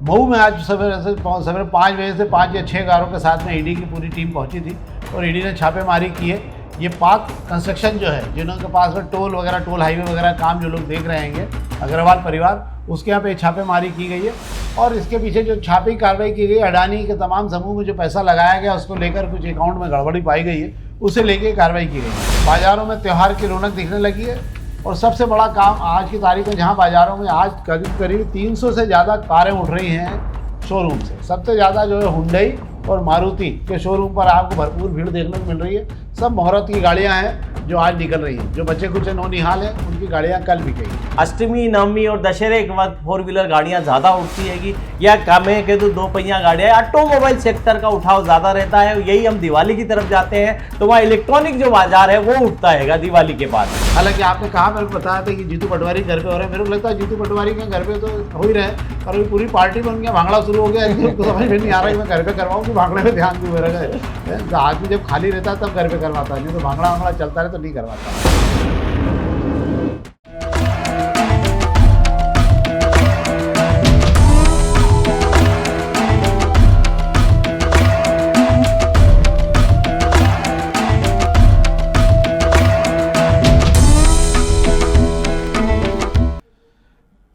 मऊ में आज सवेरे 5 बजे से 5 या 6 कारों के साथ में ईडी की पूरी टीम पहुंची थी और ईडी ने छापेमारी की है। ये पाक कंस्ट्रक्शन जो है, जिनके पास में टोल वगैरह, टोल हाईवे वगैरह काम जो लोग देख रहे हैं, अग्रवाल परिवार, उसके यहाँ पे छापेमारी की गई है। और इसके पीछे जो छापी कार्रवाई की गई, अडानी के तमाम समूह में जो पैसा लगाया गया उसको लेकर कुछ अकाउंट में गड़बड़ी पाई गई है, उसे लेके कार्रवाई की गई है। बाज़ारों में त्यौहार की रौनक दिखने लगी है और सबसे बड़ा काम आज की तारीख में, जहां बाज़ारों में आज करीब 300 से ज़्यादा कारें उठ रही हैं शोरूम से। सबसे ज़्यादा जो है हुंडई और मारुति के शोरूम पर आपको भरपूर भीड़ देखने को मिल रही है। सब मुहूर्त की गाड़ियां हैं जो आज निकल रही हैं। जो बच्चे कुछ नौनिहाल हैं उनकी गाड़ियां कल भी गई। अष्टमी, नवमी और दशहरे के वक्त 4 व्हीलर गाड़ियां ज़्यादा उठती हैगी, या कम है कि तो 2 पहिया गाड़ियाँ, ऑटोमोबाइल सेक्टर का उठाव ज़्यादा रहता है। यही हम दिवाली की तरफ जाते हैं तो वहाँ इलेक्ट्रॉनिक जो बाजार है वो उठता है दिवाली के बाद। हालांकि आपने कहा, मेरे को बताया था कि जीतू पटवारी घर पे हो रहे हैं। मेरे को लगता है जीतू पटवारी के घर पे तो हो ही रहे, और अभी पूरी पार्टी बन गया, भांगड़ा शुरू हो गया। उनको समझ में नहीं आ रहा है मैं घर पे करवाऊँ कि भांगड़े में ध्यान दूँ। मेरा आदमी जब खाली रहता है तब घर पे करवाता है, नहीं तो भांगड़ा वांगड़ा चलता है तो नहीं करवाता।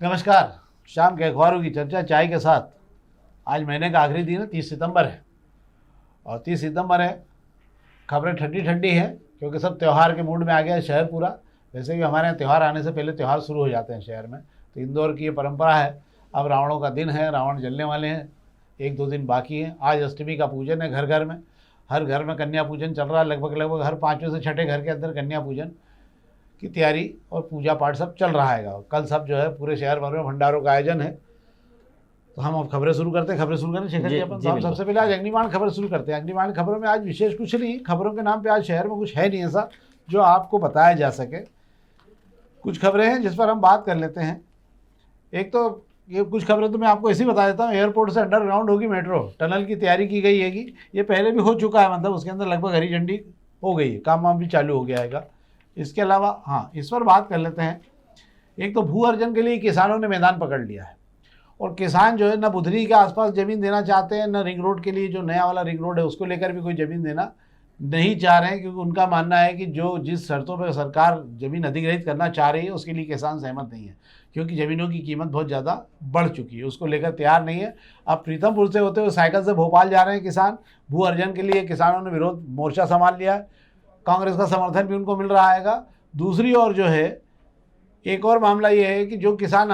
नमस्कार, शाम के अखबारों की चर्चा चाय के साथ। आज महीने का आखिरी दिन है, 30 सितंबर है, और 30 सितंबर है, खबरें ठंडी ठंडी हैं क्योंकि सब त्यौहार के मूड में आ गया है शहर पूरा। वैसे भी हमारे यहाँ त्यौहार आने से पहले त्यौहार शुरू हो जाते हैं शहर में, तो इंदौर की ये परंपरा है। अब रावणों का दिन है, रावण जलने वाले हैं, 1-2 दिन बाकी हैं। आज अष्टमी का पूजन है घर घर में, हर घर में कन्या पूजन चल रहा है। लगभग हर 5वें से 6ठे घर के अंदर कन्या पूजन की तैयारी और पूजा पाठ सब चल रहा है। कल सब जो है पूरे शहर भर में भंडारों का आयोजन है। तो हम अब खबरें शुरू करते हैं। शेखर जी, अपन हम सबसे पहले आज अग्निबाण खबर शुरू करते हैं। अग्निबाण खबरों में आज विशेष कुछ नहीं, खबरों के नाम पे आज शहर में कुछ है नहीं ऐसा जो आपको बताया जा सके। कुछ खबरें हैं जिस पर हम बात कर लेते हैं। एक तो ये कुछ खबरें तो मैं आपको ऐसे ही बता देता हूँ। एयरपोर्ट से अंडरग्राउंड होगी मेट्रो, टनल की तैयारी की गई है। ये पहले भी हो चुका है, मतलब उसके अंदर लगभग हरी झंडी हो गई है, काम वाम भी चालू हो गया है। इसके अलावा हाँ, इस पर बात कर लेते हैं। एक तो भू अर्जन के लिए किसानों ने मैदान पकड़ लिया है, और किसान जो है न बुधनी के आसपास ज़मीन देना चाहते हैं, न रिंग रोड के लिए जो नया वाला रिंग रोड है उसको लेकर भी कोई ज़मीन देना नहीं चाह रहे हैं, क्योंकि उनका मानना है कि जो जिस शर्तों पर सरकार ज़मीन अधिग्रहित करना चाह रही है उसके लिए किसान सहमत नहीं है, क्योंकि ज़मीनों की कीमत बहुत ज़्यादा बढ़ चुकी है, उसको लेकर तैयार नहीं है। अब प्रीतमपुर से होते हुए साइकिल से भोपाल जा रहे हैं किसान। भू अर्जन के लिए किसानों ने विरोध मोर्चा संभाल लिया है, कांग्रेस का समर्थन भी उनको मिल रहा है। दूसरी ओर जो है, एक और मामला ये है कि जो किसान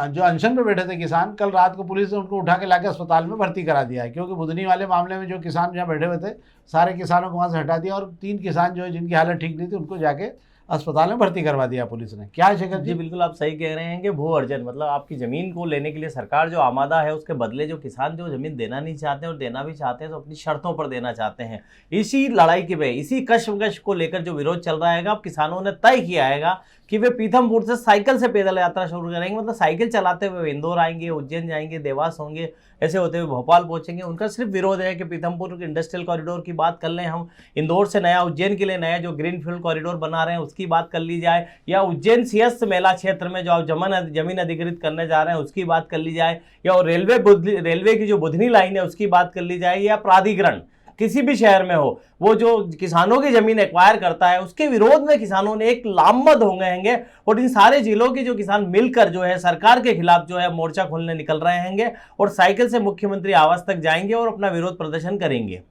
जो अनशन पे बैठे थे किसान, कल रात को पुलिस ने उनको उठा के लाके अस्पताल में भर्ती करा दिया है, क्योंकि बुधनी वाले मामले में जो किसान जहाँ बैठे हुए थे सारे किसानों को वहाँ से हटा दिया, और 3 किसान जो है जिनकी हालत ठीक नहीं थी उनको जाके अस्पताल में भर्ती करवा दिया पुलिस ने। क्या है शेखर जी? बिल्कुल आप सही कह रहे हैं कि भू अर्जन मतलब आपकी ज़मीन को लेने के लिए सरकार जो आमादा है, उसके बदले जो किसान जो ज़मीन देना नहीं चाहते हैं और देना भी चाहते हैं तो अपनी शर्तों पर देना चाहते हैं। इसी लड़ाई के में, इसी कश्मकश को लेकर जो विरोध चल रहा है, अब किसानों ने तय किया है कि वे पीथमपुर से साइकिल से पैदल यात्रा शुरू करेंगे। मतलब साइकिल चलाते हुए इंदौर आएंगे, उज्जैन जाएंगे, देवास होंगे, ऐसे होते हुए भोपाल पहुंचेंगे। उनका सिर्फ विरोध है कि पीथमपुर इंडस्ट्रियल कॉरिडोर की बात कर लें हम, इंदौर से नया उज्जैन के लिए नया जो ग्रीन फील्ड कॉरिडोर बना रहे हैं उसकी बात कर ली जाए, या उज्जैन सियस्त मेला क्षेत्र में जो आप जमीन अधिग्रहित करने जा रहे हैं उसकी बात कर ली जाए, या रेलवे की जो बुधनी लाइन है उसकी बात कर ली जाए, या प्राधिकरण किसी भी शहर में हो वो जो किसानों की जमीन एक्वायर करता है उसके विरोध में किसानों ने एक लामबंद हो गए हैं। और इन सारे जिलों के जो किसान मिलकर जो है सरकार के खिलाफ जो है मोर्चा खोलने निकल रहे हैं, और साइकिल से मुख्यमंत्री आवास तक जाएंगे और अपना विरोध प्रदर्शन करेंगे।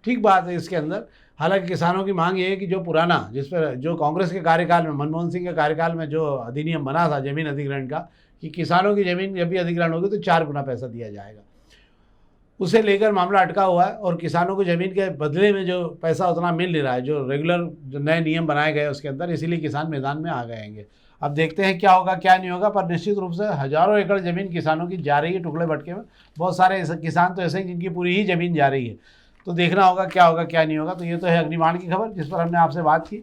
ठीक बात है इसके अंदर। हालांकि किसानों की मांग ये है कि जो पुराना, जिस पर जो कांग्रेस के कार्यकाल में, मनमोहन सिंह के कार्यकाल में जो अधिनियम बना था जमीन अधिग्रहण का, कि किसानों की जमीन जब भी अधिग्रहण होगी तो 4 गुना पैसा दिया जाएगा, उसे लेकर मामला अटका हुआ है। और किसानों को ज़मीन के बदले में जो पैसा उतना मिल नहीं रहा है, जो रेगुलर जो नए नियम बनाए गए उसके अंदर, इसीलिए किसान मैदान में आ गए हैं। अब देखते हैं क्या होगा क्या नहीं होगा, पर निश्चित रूप से हज़ारों एकड़ ज़मीन किसानों की जा रही है टुकड़े भटके में। बहुत सारे ऐसे किसान तो ऐसे ही जिनकी पूरी ही ज़मीन जा रही है, तो देखना होगा क्या नहीं होगा। तो ये तो है अग्निबाण की खबर जिस पर हमने आपसे बात की।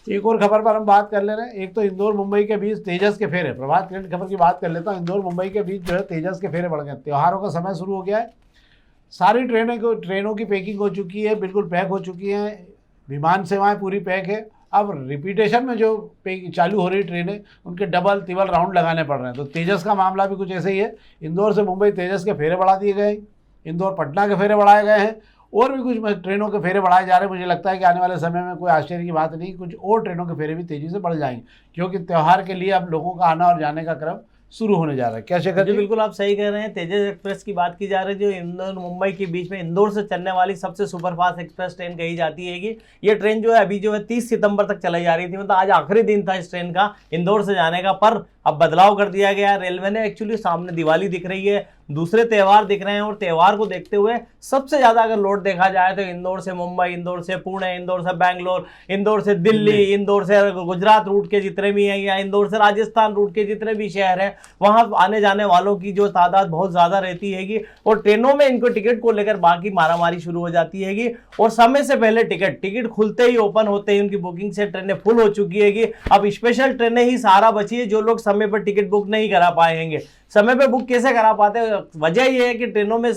एक और खबर पर हम बात कर ले रहे हैं। एक तो इंदौर मुंबई के बीच तेजस के फेरे, प्रभात खबर खबर की बात कर लेता हूँ। इंदौर मुंबई के बीच जो है तेजस के फेरे बढ़ गए। त्योहारों का समय शुरू हो गया है, सारी ट्रेनों की पैकिंग हो चुकी है, बिल्कुल पैक हो चुकी हैं। विमान सेवाएं पूरी पैक है, अब रिपीटेशन में जो चालू हो रही ट्रेनें उनके डबल तिबल राउंड लगाने पड़ रहे हैं। तो तेजस का मामला भी कुछ ऐसे ही है। इंदौर से मुंबई तेजस के फेरे बढ़ा दिए गए, इंदौर पटना के फेरे बढ़ाए गए हैं, और भी कुछ ट्रेनों के फेरे बढ़ाए जा रहे हैं। मुझे लगता है कि आने वाले समय में कोई आश्चर्य की बात नहीं, कुछ और ट्रेनों के फेरे भी तेज़ी से बढ़ जाएंगे, क्योंकि त्यौहार के लिए अब लोगों का आना और जाने का क्रम शुरू होने जा रहा है। क्या शेखर जी जी? बिल्कुल आप सही कह रहे हैं। तेजस एक्सप्रेस की बात की जा रही है, जो इंदौर मुंबई के बीच में इंदौर से चलने वाली सबसे सुपरफास्ट एक्सप्रेस ट्रेन कही जाती है कि ये ट्रेन जो है अभी जो है 30 सितंबर तक चलाई जा रही थी। मतलब आज आखिरी दिन था इस ट्रेन का इंदौर से जाने का, पर अब बदलाव कर दिया गया है रेलवे ने। एक्चुअली सामने दिवाली दिख रही है, दूसरे त्यौहार दिख रहे हैं, और त्यौहार को देखते हुए सबसे ज़्यादा अगर लोड देखा जाए तो इंदौर से मुंबई, इंदौर से पुणे, इंदौर से बैंगलोर, इंदौर से दिल्ली, इंदौर से गुजरात रूट के जितने भी हैं, या इंदौर से राजस्थान रूट के जितने भी शहर हैं, वहाँ आने जाने वालों की जो तादाद बहुत ज़्यादा रहती हैगी। और ट्रेनों में इनको टिकट को लेकर बाकी मारामारी शुरू हो जाती हैगी, और समय से पहले टिकट खुलते ही, ओपन होते ही उनकी बुकिंग से ट्रेनें फुल हो चुकी हैगी। अब स्पेशल ट्रेनें ही सहारा बची है, जो लोग समय पर टिकट बुक नहीं करा पाएंगे। समय पे बुक कैसे करा पाते हैं? वजह यह है कि ट्रेनों में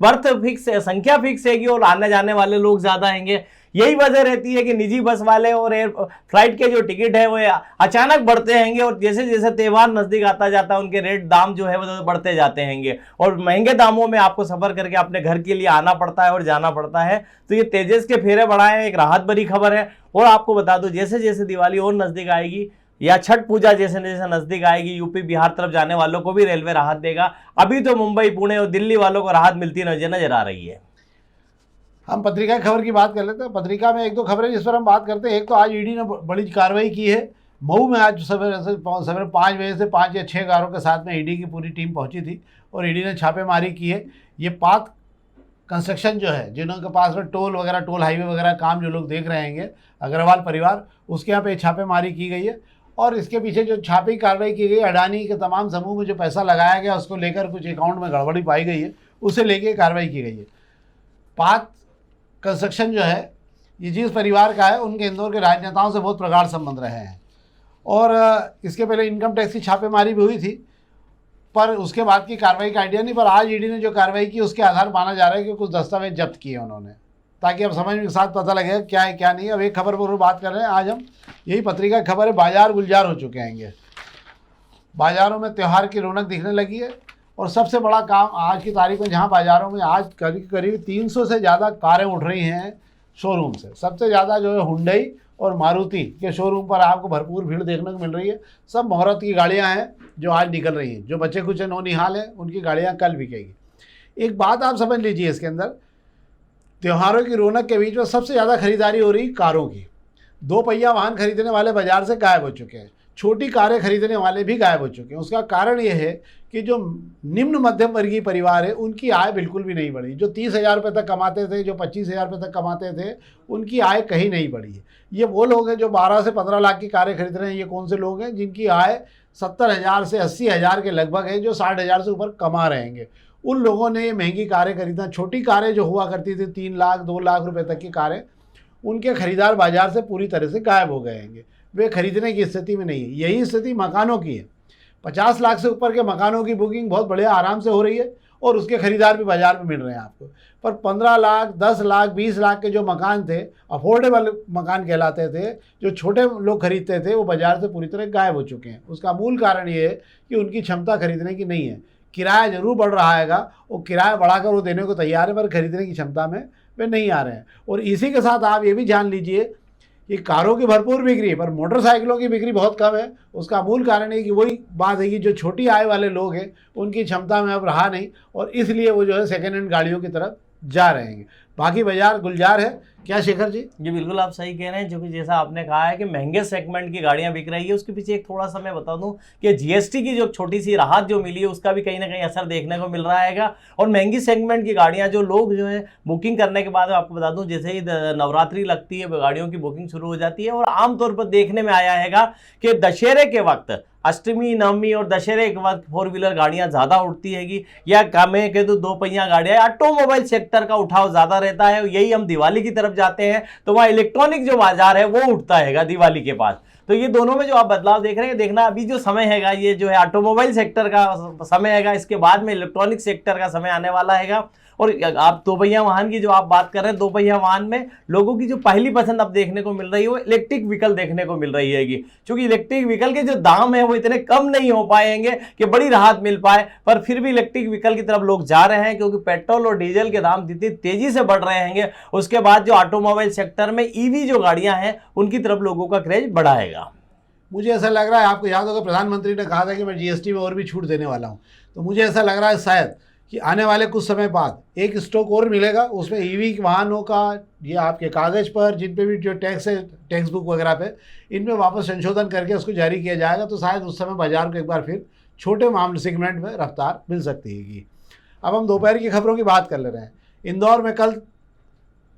बर्थ फिक्स है, संख्या फिक्स हैगी, और आने जाने वाले लोग ज्यादा हैंगे। यही वजह रहती है कि निजी बस वाले और एयर फ्लाइट के जो टिकट है वो अचानक बढ़ते हैंगे, और जैसे जैसे त्यौहार नजदीक आता जाता है उनके रेट दाम जो है वो बढ़ते जाते हैंगे, और महंगे दामों में आपको सफर करके अपने घर के लिए आना पड़ता है और जाना पड़ता है। तो ये तेजस के फेरे बढ़ाए हैं, एक राहत भरी खबर है। और आपको बता दो, जैसे जैसे दिवाली और नजदीक आएगी या छठ पूजा जैसे जैसे नजदीक आएगी, यूपी बिहार तरफ जाने वालों को भी रेलवे राहत देगा। अभी तो मुंबई, पुणे और दिल्ली वालों को राहत मिलती नजर आ रही है। हम पत्रिका की खबर की बात कर लेते हैं। पत्रिका में एक दो खबरें जिस पर हम बात करते हैं। एक तो आज ईडी ने बड़ी कार्रवाई की है। मऊ में आज सवेरे 5 बजे से 5 या 6 कारों के साथ में ईडी की पूरी टीम पहुंची थी, और ईडी ने छापेमारी की है। ये पात कंस्ट्रक्शन जो है, जिनके पास में टोल वगैरह, टोल हाईवे वगैरह काम जो लोग देख रहे हैं, अग्रवाल परिवार, उसके यहाँ पे छापेमारी की गई है। और इसके पीछे जो छापी कार्रवाई की गई, अडानी के तमाम समूह में जो पैसा लगाया गया उसको लेकर कुछ अकाउंट में गड़बड़ी पाई गई है, उसे लेके कार्रवाई की गई है। पात कंस्ट्रक्शन जो है, ये जिस परिवार का है, उनके इंदौर के राजनेताओं से बहुत प्रगाढ़ संबंध रहे हैं, और इसके पहले इनकम टैक्स की छापेमारी भी हुई थी, पर उसके बाद की कार्रवाई का आइडिया नहीं। पर आज ईडी ने जो कार्रवाई की उसके आधार माना जा रहा है कि कुछ दस्तावेज जब्त किए उन्होंने, ताकि अब समझ में साथ पता लगेगा क्या है क्या नहीं। अब एक खबर पर बात कर रहे हैं आज हम, यही पत्रिका की खबर है। बाजार गुलजार हो चुके हैं, बाजारों में त्यौहार की रौनक दिखने लगी है। और सबसे बड़ा काम आज की तारीख में, जहां बाजारों में आज करीब 300 से ज़्यादा कारें उठ रही हैं शोरूम से। सबसे ज़्यादा जो है हुंडई और मारुति के शोरूम पर आपको भरपूर भीड़ देखने को मिल रही है। सब मुहूर्त की गाड़ियां हैं जो आज निकल रही हैं। जो बच्चे कुछ नौनिहाल हैं उनकी गाड़ियां कल बिकेगी। एक बात आप समझ लीजिए, इसके अंदर त्योहारों की रौनक के बीच में सबसे ज़्यादा खरीदारी हो रही कारों की। 2 पहिया वाहन खरीदने वाले बाजार से गायब हो चुके हैं, छोटी कारें खरीदने वाले भी गायब हो चुके हैं। उसका कारण ये है कि जो निम्न मध्यम वर्गीय परिवार है उनकी आय बिल्कुल भी नहीं बढ़ी। जो 30,000 रुपये तक कमाते थे, जो 25,000 रुपये तक कमाते थे, उनकी आय कहीं नहीं बढ़ी है। ये वो लोग हैं जो 12 से 15 लाख की कारें खरीद रहे हैं। ये कौन से लोग हैं? जिनकी आय 70,000 से 80,000 के लगभग है, जो 60,000 से ऊपर कमा रहेंगे। उन लोगों ने ये महंगी कारें खरीदना, छोटी कारें जो हुआ करती थी 3 लाख 2 लाख रुपए तक की कारें, उनके खरीदार बाजार से पूरी तरह से गायब हो गए हैं। वे खरीदने की स्थिति में नहीं है। यही स्थिति मकानों की है। 50 लाख से ऊपर के मकानों की बुकिंग बहुत बढ़िया आराम से हो रही है, और उसके खरीदार भी बाजार में मिल रहे हैं आपको। पर 15 लाख 10 लाख 20 लाख के जो मकान थे, अफोर्डेबल मकान कहलाते थे, जो छोटे लोग खरीदते थे, वो बाजार से पूरी तरह गायब हो चुके हैं। उसका मूल कारण ये है कि उनकी क्षमता खरीदने की नहीं है। किराया जरूर बढ़ रहा है, और किराया बढ़ाकर वो देने को तैयार है, पर खरीदने की क्षमता में वे नहीं आ रहे हैं। और इसी के साथ आप ये भी जान लीजिए कि कारों की भरपूर बिक्री है, पर मोटरसाइकिलों की बिक्री बहुत कम है। उसका मूल कारण है कि वही बात है कि जो छोटी आय वाले लोग हैं उनकी क्षमता में अब रहा नहीं, और इसलिए वो जो है सेकेंड हैंड गाड़ियों की तरफ जा रहे हैं। बाकी बाजार गुलजार है। क्या शेखर जी? जी बिल्कुल आप सही कह रहे हैं। जो कि जैसा आपने कहा है कि महंगे सेगमेंट की गाड़ियां बिक रही है, उसके पीछे एक थोड़ा सा मैं बता दूं कि जीएसटी की जो छोटी सी राहत जो मिली है उसका भी कहीं ना कहीं असर देखने को मिल रहा है। और महंगी सेगमेंट की गाड़ियां जो लोग जो है बुकिंग करने के बाद, आपको बता दूं जैसे ही नवरात्रि लगती है गाड़ियों की बुकिंग शुरू हो जाती है। और आमतौर पर देखने में आया है कि दशहरे के वक्त, अष्टमी नवमी और दशहरे के वक्त 4 व्हीलर गाड़ियां ज़्यादा उठती हैगी, या मैं कह दूँ 2 पहिया गाड़ियाँ। ऑटोमोबाइल सेक्टर का उठाव ज़्यादा रहता है। यही हम दिवाली की तरफ जाते हैं तो वहाँ इलेक्ट्रॉनिक जो बाजार है वो उठता हैगा दिवाली के पास। तो ये दोनों में जो आप बदलाव देख रहे हैं, देखना अभी जो समय हैगा ये जो है ऑटोमोबाइल सेक्टर का समय हैगा, इसके बाद में इलेक्ट्रॉनिक सेक्टर का समय आने वाला हैगा। और आप दो पहिया वाहन की जो आप बात कर रहे हैं, दो पहिया वाहन में लोगों की जो पहली पसंद अब देखने को मिल रही है वो इलेक्ट्रिक व्हीकल देखने को मिल रही हैगी, क्योंकि इलेक्ट्रिक व्हीकल के जो दाम है वो इतने कम नहीं हो पाएंगे कि बड़ी राहत मिल पाए, पर फिर भी इलेक्ट्रिक व्हीकल की तरफ लोग जा रहे हैं, क्योंकि पेट्रोल और डीजल के दाम जितनी तेजी से बढ़ रहे हैं, उसके बाद जो ऑटोमोबाइल सेक्टर में ईवी जो गाड़ियां हैं उनकी तरफ लोगों का क्रेज बढ़ाएगा। मुझे ऐसा लग रहा है, आपको याद होगा प्रधानमंत्री ने कहा था कि मैं जीएसटी में और भी छूट देने वाला हूँ, तो मुझे ऐसा लग रहा है शायद कि आने वाले कुछ समय बाद एक स्टॉक और मिलेगा, उसमें ईवी वाहनों का ये आपके कागज़ पर जिन पे भी जो टैक्स है, टैक्स बुक वगैरह पे, इनमें वापस संशोधन करके उसको जारी किया जाएगा, तो शायद उस समय बाजार को एक बार फिर छोटे मामले सेगमेंट में रफ्तार मिल सकती है। अब हम दोपहर की खबरों की बात कर ले रहे हैं। इंदौर में कल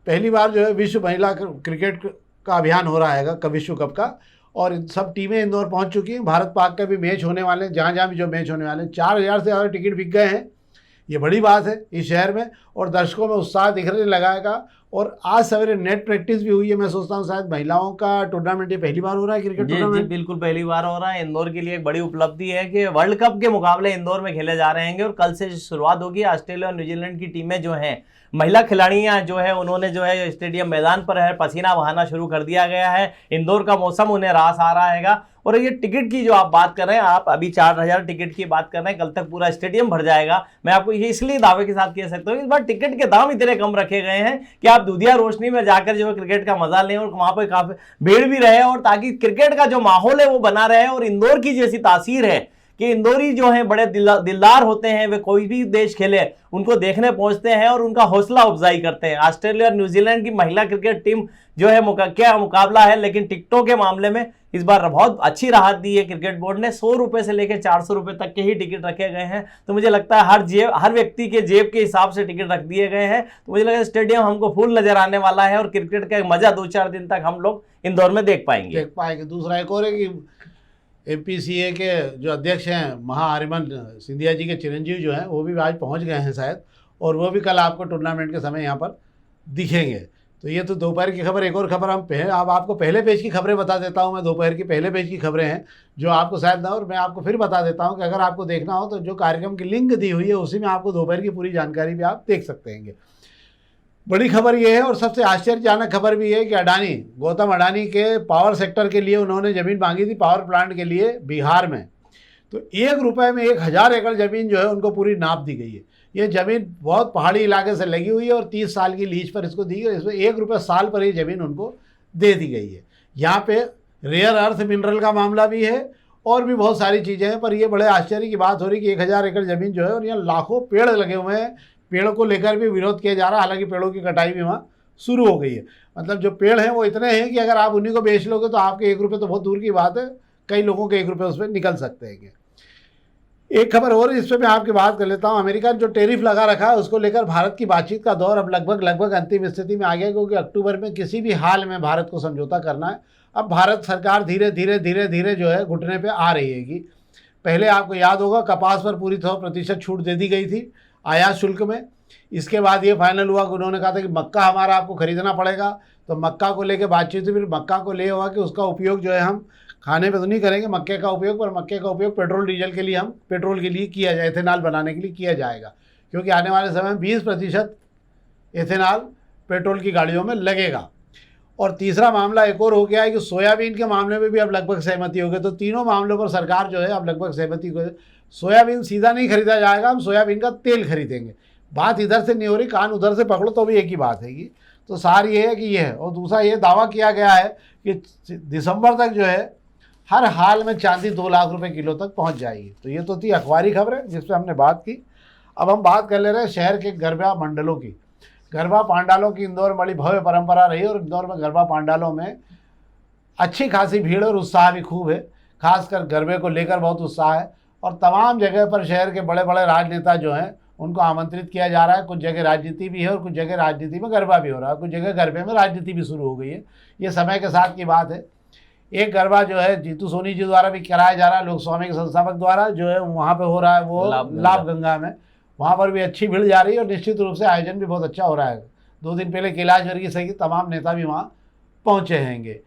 पहली बार जो है विश्व महिला क्रिकेट का अभियान हो रहा है, विश्व कप का, और सब टीमें इंदौर पहुंच चुकी हैं। भारत पाक का भी मैच होने वाले हैं, जहाँ जहाँ भी जो मैच होने वाले हैं। 4000 से ज़्यादा टिकट बिक गए हैं, ये बड़ी बात है इस शहर में, और दर्शकों में उत्साह दिखने लगाएगा। और आज सवेरे नेट प्रैक्टिस भी हुई है। मैं सोचता हूँ शायद महिलाओं का टूर्नामेंट ये पहली बार हो रहा है, क्रिकेट टूर्नामेंट। जी बिल्कुल पहली बार हो रहा है। इंदौर के लिए एक बड़ी उपलब्धि है कि वर्ल्ड कप के मुकाबले इंदौर में खेले जा रहे हैं, और कल से शुरुआत होगी। ऑस्ट्रेलिया और न्यूजीलैंड की टीमें जो हैं, महिला खिलाड़ियां जो है, उन्होंने जो है स्टेडियम मैदान पर है पसीना बहाना शुरू कर दिया गया है। इंदौर का मौसम उन्हें रास आ रहा हैगा। और ये टिकट की जो आप बात कर रहे हैं, आप अभी 4000 टिकट की बात कर रहे हैं, कल तक पूरा स्टेडियम भर जाएगा। मैं आपको ये इसलिए दावे के साथ कह सकता हूँ, इस बार टिकट के दाम इतने कम रखे गए हैं कि आप दूधिया रोशनी में जाकर जो है क्रिकेट का मजा लें, और वहां पर काफी भीड़ भी रहे, और ताकि क्रिकेट का जो माहौल है वो बना रहे। और इंदौर की जैसी तासीर है कि इंदौरी जो हैं बड़े दिलदार होते हैं, वे कोई भी देश खेले उनको देखने पहुंचते हैं और उनका हौसला अफजाई करते हैं। ऑस्ट्रेलिया और न्यूजीलैंड की महिला क्रिकेट टीम जो है क्या मुकाबला है, लेकिन टिकटों के मामले में इस बार बहुत अच्छी राहत दी है क्रिकेट बोर्ड ने। 100 रुपए से लेकर 400 रुपए तक के ही टिकट रखे गए हैं। तो मुझे लगता है हर व्यक्ति के जेब के हिसाब से टिकट रख दिए गए हैं। तो मुझे लगता है स्टेडियम हमको फुल नजर आने वाला है, और क्रिकेट का मजा 2-4 दिन तक हम लोग इंदौर में देख पाएंगे। दूसरा एक और है कि MPCA के जो अध्यक्ष हैं महाहरिमन सिंधिया जी के चिरंजीव जो हैं, वो भी आज पहुंच गए हैं शायद, और वो भी कल आपको टूर्नामेंट के समय यहाँ पर दिखेंगे। तो ये तो दोपहर की खबर। एक और खबर अब आपको पहले पेज की खबरें बता देता हूँ मैं। दोपहर की पहले पेज की खबरें हैं जो आपको शायद ना, और मैं आपको फिर बता देता हूँ कि अगर आपको देखना हो तो जो कार्यक्रम की लिंक दी हुई है उसी में आपको दोपहर की पूरी जानकारी भी आप देख सकते हैं। बड़ी खबर ये है, और सबसे आश्चर्यजनक खबर भी है कि गौतम अडानी के पावर सेक्टर के लिए उन्होंने ज़मीन मांगी थी, पावर प्लांट के लिए बिहार में। तो 1 रुपये में 1000 एकड़ ज़मीन जो है उनको पूरी नाप दी गई है। ये ज़मीन बहुत पहाड़ी इलाके से लगी हुई है, और 30 साल की लीज पर इसको दी गई। इसमें 1 रुपये साल पर ये ज़मीन उनको दे दी गई है। यहाँ पे रेयर अर्थ मिनरल का मामला भी है, और भी बहुत सारी चीज़ें हैं। पर ये बड़े आश्चर्य की बात हो रही है कि 1000 एकड़ ज़मीन जो है, और यहाँ लाखों पेड़ लगे हुए हैं। पेड़ों को लेकर भी विरोध किया जा रहा है, हालांकि पेड़ों की कटाई भी वहाँ शुरू हो गई है। मतलब जो पेड़ हैं वो इतने हैं कि अगर आप उन्हीं को बेच लोगे तो आपके 1 रुपये तो बहुत दूर की बात है, कई लोगों के 1 रुपये उसमें निकल सकते हैं। एक खबर और इस पर मैं आपकी बात कर लेता हूँ। अमेरिका ने जो टैरिफ लगा रखा है उसको लेकर भारत की बातचीत का दौर अब लगभग अंतिम स्थिति में आ गया, क्योंकि अक्टूबर में किसी भी हाल में भारत को समझौता करना है। अब भारत सरकार धीरे धीरे जो है घुटने पर आ रही है। कि पहले आपको याद होगा कपास पर पूरी 100% छूट दे दी गई थी आयात शुल्क में। इसके बाद ये फाइनल हुआ कि उन्होंने कहा था कि मक्का हमारा आपको ख़रीदना पड़ेगा। तो मक्का को लेकर बातचीत हुई, फिर मक्का को ले हुआ कि उसका उपयोग जो है हम खाने पे तो नहीं करेंगे मक्के का उपयोग, पर मक्के का उपयोग पेट्रोल डीजल के लिए, हम पेट्रोल के लिए किया जाए, एथेनॉल बनाने के लिए किया जाएगा, क्योंकि आने वाले समय में 20% एथेनॉल पेट्रोल की गाड़ियों में लगेगा। और तीसरा मामला एक और हो गया है कि सोयाबीन के मामले में भी अब लगभग सहमति हो गई। तो तीनों मामलों पर सरकार जो है अब लगभग सहमति को, सोयाबीन सीधा नहीं खरीदा जाएगा, हम सोयाबीन का तेल खरीदेंगे। बात इधर से नहीं हो रही, कान उधर से पकड़ो तो भी एक ही बात है। तो सार ये है कि ये है। और दूसरा ये दावा किया गया है कि दिसंबर तक जो है हर हाल में चांदी 2 लाख रुपए किलो तक पहुंच जाएगी। तो ये तो थी अखबारी खबरें जिस पर हमने बात की। अब हम बात कर ले रहे हैं शहर के गरबा मंडलों की। गरबा पांडालों की इंदौर में बड़ी भव्य परंपरा रही, और इंदौर में गरबा पांडालों में अच्छी खासी भीड़ और उत्साह भी खूब है। खासकर गरबे को लेकर बहुत उत्साह है, और तमाम जगह पर शहर के बड़े बड़े राजनेता जो हैं उनको आमंत्रित किया जा रहा है। कुछ जगह राजनीति भी है, और कुछ जगह राजनीति में गरबा भी हो रहा है, कुछ जगह गरबे में राजनीति भी शुरू हो गई है। ये समय के साथ की बात है। एक गरबा जो है जीतू सोनी जी द्वारा भी कराया जा रहा है, लोक स्वामी के संस्थापक द्वारा जो है वहाँ पे हो रहा है, वो लाभ गंगा में। वहाँ पर भी अच्छी भीड़ जा रही है, और निश्चित रूप से आयोजन भी बहुत अच्छा हो रहा है। 2 दिन पहले कैलाश वर्गीय सहित तमाम नेता भी वहाँ पहुँचे हैंगे।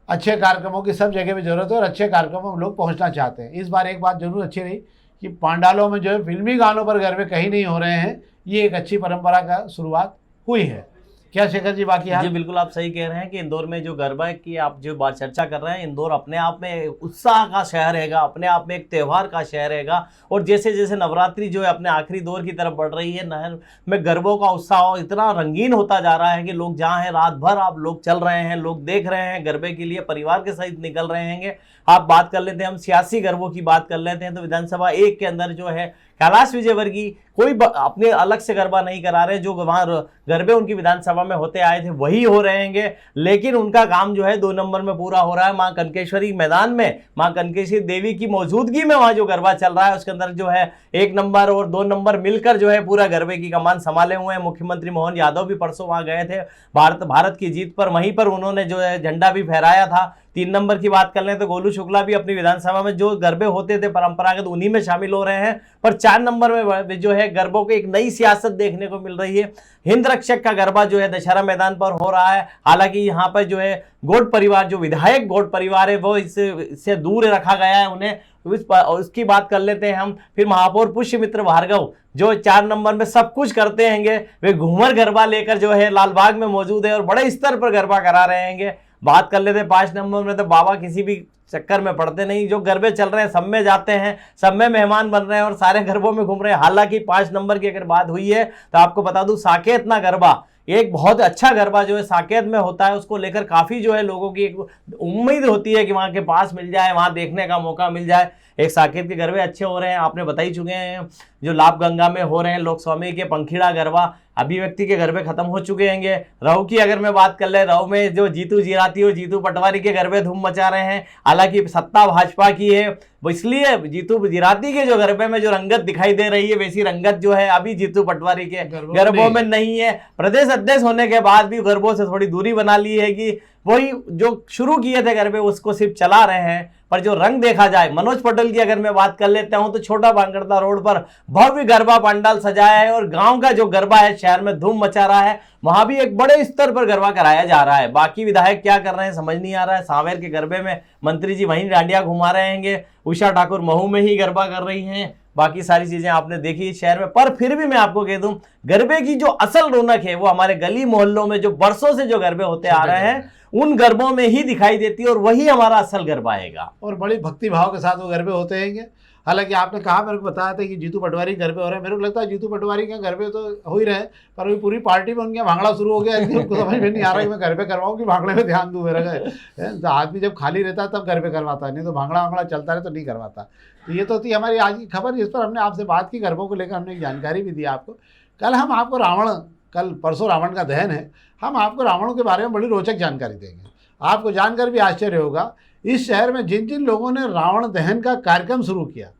अच्छे कार्यक्रमों की सब जगह पे जरूरत है और अच्छे कार्यक्रमों में लोग पहुंचना चाहते हैं। इस बार एक बात जरूर अच्छी रही कि पांडालों में जो है फिल्मी गानों पर गरबे कहीं नहीं हो रहे हैं, ये एक अच्छी परंपरा का शुरुआत हुई है। क्या शेखर जी बाकी जी हाल? बिल्कुल आप सही कह रहे हैं कि इंदौर में जो गरबा की आप जो बात चर्चा कर रहे हैं, इंदौर अपने आप में उत्साह का शहर हैगा, अपने आप में एक त्यौहार का शहर हैगा। और जैसे जैसे नवरात्रि जो है अपने आखिरी दौर की तरफ बढ़ रही है, नहर में गरबों का उत्साह इतना रंगीन होता जा रहा है कि लोग जहाँ हैं रात भर आप लोग चल रहे हैं, लोग देख रहे हैं गरबे के लिए, परिवार के सहित निकल रहे हैं। आप बात कर लेते हैं, हम सियासी गरबों की बात कर लेते हैं तो विधानसभा एक के अंदर जो है कैलाश विजयवर्गीय कोई अपने अलग से गरबा नहीं करा रहे, जो वहाँ गरबे उनकी विधानसभा में होते आए थे वही हो रहेंगे। लेकिन उनका काम जो है 2 नंबर में पूरा हो रहा है। माँ कनकेश्वरी मैदान में माँ कनकेश्वरी देवी की मौजूदगी में वहाँ जो गरबा चल रहा है उसके अंदर जो है 1 नंबर और 2 नंबर मिलकर जो है पूरा गरबे की कमान संभाले हुए हैं। मुख्यमंत्री मोहन यादव भी परसों वहाँ गए थे भारत की जीत पर, वहीं पर उन्होंने जो है झंडा भी फहराया था। 3 नंबर की बात कर लें तो गोलू शुक्ला भी अपनी विधानसभा में जो गरबे होते थे परंपरागत उन्हीं में शामिल हो रहे हैं। पर 4 नंबर में जो है गरबों की एक नई सियासत देखने को मिल रही है। हिंद रक्षक का गरबा जो है दशहरा मैदान पर हो रहा है। हालांकि यहाँ पर जो है गौड़ परिवार, जो विधायक गौड़ परिवार है, वो इससे दूर रखा गया है उन्हें। उसकी बात कर लेते हैं हम। फिर महापौर पुष्यमित्र भार्गव जो 4 नंबर में सब कुछ करते हैंगे, वे घूमर गरबा लेकर जो है लालबाग में मौजूद है और बड़े स्तर पर गरबा करा रहे हैंगे। बात कर लेते हैं 5 नंबर में, तो बाबा किसी भी चक्कर में पड़ते नहीं, जो गरबे चल रहे हैं सब में जाते हैं, सब में मेहमान बन रहे हैं और सारे गरबों में घूम रहे हैं। हालांकि 5 नंबर की अगर बात हुई है तो आपको बता दूं साकेत ना गरबा एक बहुत अच्छा गरबा जो है साकेत में होता है, उसको लेकर काफ़ी जो है लोगों की एक उम्मीद होती है कि वहाँ के पास मिल जाए, वहाँ देखने का मौका मिल जाए। एक साकेत के गरबे अच्छे हो रहे हैं, आपने बता ही चुके हैं। जो लाभ गंगा में हो रहे हैं लोक स्वामी के पंखीड़ा गरबा, अभिव्यक्ति के गरबे खत्म हो चुके हैं। रहू की अगर मैं बात कर ले, रहू में जो जीतू जीराती और जीतू पटवारी के गरबे धूम मचा रहे हैं। हालांकि सत्ता भाजपा की है, वो इसलिए जीतू जीराती के जो गरबे में जो रंगत दिखाई दे रही है वैसी रंगत जो है अभी जीतू पटवारी के गरबों में नहीं है। प्रदेश अध्यक्ष होने के बाद भी गरबों से थोड़ी दूरी बना ली है कि वही जो शुरू किए थे गरबे उसको सिर्फ चला रहे हैं। पर जो रंग देखा जाए, मनोज पटेल की अगर मैं बात कर लेता हूं तो छोटा बांगड़ता रोड पर भव्य गरबा पंडाल सजाया है और गांव का जो गरबा है शहर में धूम मचा रहा है, वहां भी एक बड़े स्तर पर गरबा कराया जा रहा है। बाकी विधायक क्या कर रहे हैं समझ नहीं आ रहा है। सांवेर के गरबे में मंत्री जी वहीं डांडिया घुमा रहे हैं, उषा ठाकुर महू में ही गरबा कर रही हैं, बाकी सारी चीजें आपने देखी शहर में। पर फिर भी मैं आपको कह दूं, गरबे की जो असल रौनक है वो हमारे गली मोहल्लों में जो बरसों से जो गरबे होते आ रहे हैं उन गरबों में ही दिखाई देती है और वही हमारा असल गरबा आएगा और बड़ी भक्ति भाव के साथ वो गरबे होते हैं। हालांकि आपने कहा, मेरे को बताया था कि जीतू पटवारी गरबे हो रहे हैं, मेरे को लगता है जीतू पटवारी के गरबे तो हो ही रहे, पर अभी पूरी पार्टी में उनके भांगड़ा शुरू हो गया। उनको समझ में नहीं आ रहा कि मैं गरबे करवाऊँ कि भांगड़े में ध्यान दूँ। मेरा तो आदमी जब खाली रहता है तब गरबे करवाता है, नहीं तो भांगड़ा वांगड़ा चलता रहे तो नहीं करवाता। तो ये तो थी हमारी आज की खबर, जिस पर हमने आपसे बात की गरबों को लेकर, हमने एक जानकारी भी दी आपको। कल हम आपको कल परसों रावण का दहन है, हम आपको रावणों के बारे में बड़ी रोचक जानकारी देंगे। आपको जानकर भी आश्चर्य होगा, इस शहर में जिन जिन लोगों ने रावण दहन का कार्यक्रम शुरू किया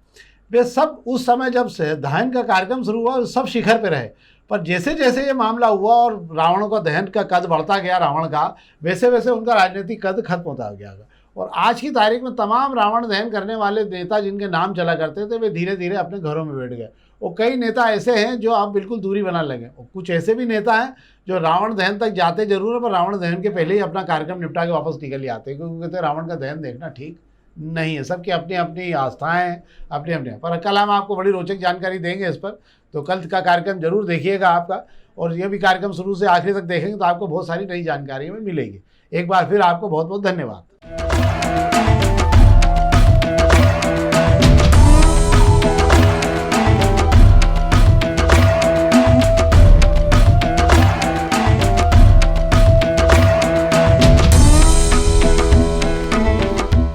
वे सब उस समय जब दहन का कार्यक्रम शुरू हुआ सब शिखर पे रहे, पर जैसे जैसे ये मामला हुआ और रावणों का दहन का कद बढ़ता गया रावण का, वैसे वैसे उनका राजनीतिक कद खत्म होता गया। और आज की तारीख में तमाम रावण दहन करने वाले नेता जिनके नाम चला करते थे वे धीरे धीरे अपने घरों में बैठ गए। और कई नेता ऐसे हैं जो अब बिल्कुल दूरी बनाने लगे, और कुछ ऐसे भी नेता हैं जो रावण दहन तक जाते जरूर है पर रावण दहन के पहले ही अपना कार्यक्रम निपटा के वापस निकल ही आते हैं, क्योंकि कहते हैं रावण का दहन देखना ठीक नहीं है। सबकी अपनी अपनी आस्थाएं अपनी अपनी। पर कल हम आपको बड़ी रोचक जानकारी देंगे इस पर, तो कल का कार्यक्रम जरूर देखिएगा आपका, और यह भी कार्यक्रम शुरू से आखिरी तक देखेंगे तो आपको बहुत सारी नई जानकारी में मिलेगी। एक बार फिर आपको बहुत बहुत धन्यवाद।